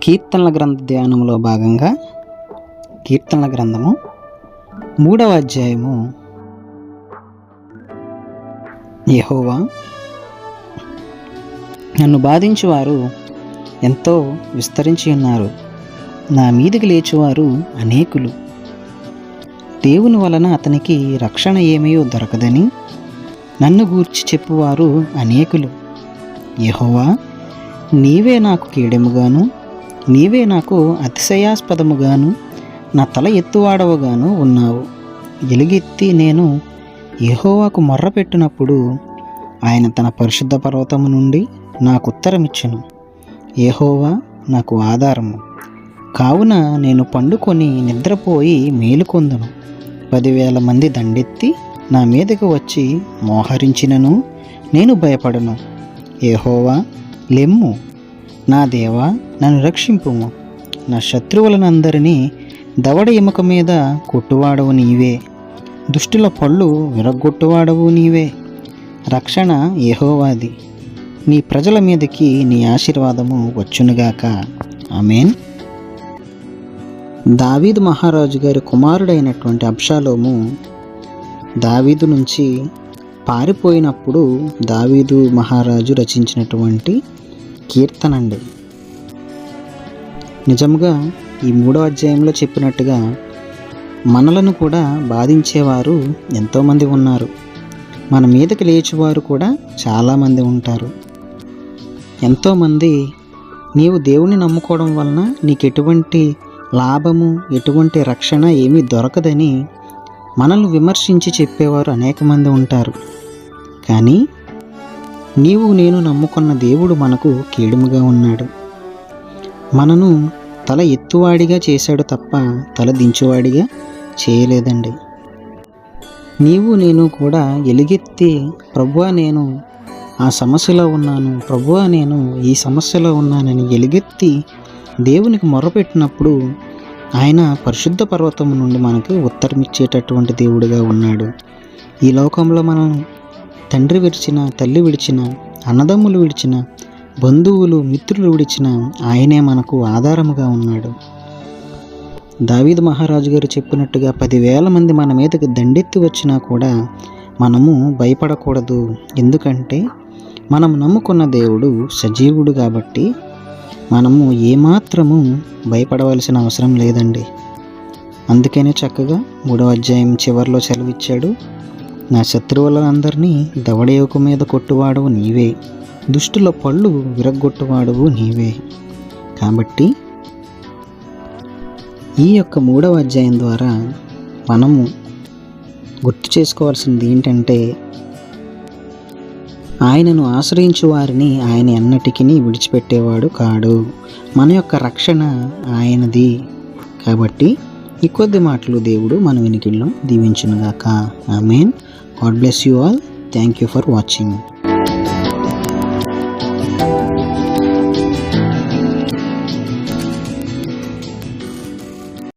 కీర్తనల గ్రంథ ధ్యానంలో భాగంగా కీర్తనల గ్రంథము 3వ అధ్యాయము. యెహోవా, నన్ను బాధించువారు ఎంతో విస్తరించి ఉన్నారు, నా మీదికి లేచువారు అనేకులు. దేవుని వలన అతనికి రక్షణ ఏమయో దొరకదని నన్ను గూర్చి చెప్పువారు అనేకులు. యెహోవా, నీవే నాకు కీడెముగాను, నీవే నాకు అతిశయాస్పదముగాను, నా తల ఎత్తువాడవుగాను ఉన్నావు. ఎలుగెత్తి నేను యెహోవాకు మొర్రపెట్టినప్పుడు ఆయన తన పరిశుద్ధ పర్వతము నుండి నాకు ఉత్తరమిచ్చెను. యెహోవా నాకు ఆధారము కావున నేను పండుకొని నిద్రపోయి మేలుకొందును. 10,000 మంది దండెత్తి నా మీదకు వచ్చి మోహరించినను నేను భయపడను. యెహోవా, లెమ్ము, నా దేవా, నన్ను రక్షింపుము. నా శత్రువులనందరినీ దవడ ఎముక మీద కొట్టువాడవు నీవే, దుష్టుల పళ్ళు విరగ్గొట్టువాడవు నీవే. రక్షణ యెహోవాది, నీ ప్రజల మీదకి నీ ఆశీర్వాదము వచ్చునుగాక. ఆమేన్. దావీదు మహారాజు గారి కుమారుడైనటువంటి అబ్షాలోము దావీదు నుంచి పారిపోయినప్పుడు దావీదు మహారాజు రచించినటువంటి కీర్తన అండి. నిజంగా ఈ 3వ అధ్యాయంలో చెప్పినట్టుగా మనలను కూడా బాధించేవారు ఎంతోమంది ఉన్నారు. మన మీదకి లేచేవారు కూడా చాలామంది ఉంటారు. ఎంతోమంది నీవు దేవుని నమ్ముకోవడం వలన నీకు ఎటువంటి లాభము, ఎటువంటి రక్షణ ఏమీ దొరకదని మనల్ని విమర్శించి చెప్పేవారు అనేక మంది ఉంటారు. కానీ నీవు నేను నమ్ముకున్న దేవుడు మనకు కీడుముగా ఉన్నాడు. మనను తల ఎత్తువాడిగా చేశాడు తప్ప తల దించువాడిగా చేయలేదండి. నీవు నేను కూడా ఎలుగెత్తి, ప్రభువా నేను ఆ సమస్యలో ఉన్నాను, ప్రభువా నేను ఈ సమస్యలో ఉన్నానని ఎలుగెత్తి దేవునికి మొర్రపెట్టినప్పుడు ఆయన పరిశుద్ధ పర్వతం నుండి మనకు ఉత్తరమిచ్చేటటువంటి దేవుడిగా ఉన్నాడు. ఈ లోకంలో మనం తండ్రి విడిచిన, తల్లి విడిచిన, అన్నదమ్ములు విడిచిన, బంధువులు మిత్రులు విడిచిన ఆయనే మనకు ఆధారముగా ఉన్నాడు. దావీదు మహారాజు గారు చెప్పినట్టుగా 10,000 మంది మన మీదకి దండెత్తి వచ్చినా కూడా మనము భయపడకూడదు. ఎందుకంటే మనం నమ్ముకున్న దేవుడు సజీవుడు కాబట్టి మనము ఏమాత్రము భయపడవలసిన అవసరం లేదండి. అందుకనే చక్కగా 3వ అధ్యాయం చివరిలో సెలవిచ్చాడు, నా శత్రువులందరినీ దవడయోకు మీద కొట్టువాడవు నీవే, దుష్టుల పళ్ళు విరగ్గొట్టువాడవు నీవే. కాబట్టి ఈ యొక్క 3వ అధ్యాయం ద్వారా మనము గుర్తు చేసుకోవాల్సింది ఏంటంటే, ఆయనను ఆశ్రయించు వారిని ఆయన ఎన్నటికీ విడిచిపెట్టేవాడు కాడు. మన యొక్క రక్షణ ఆయనది. కాబట్టి ఈ కొద్ది మాటలు దేవుడు మన వినికిడిలో దీవించునుగాక. Amen. God bless you all. Thank you for watching.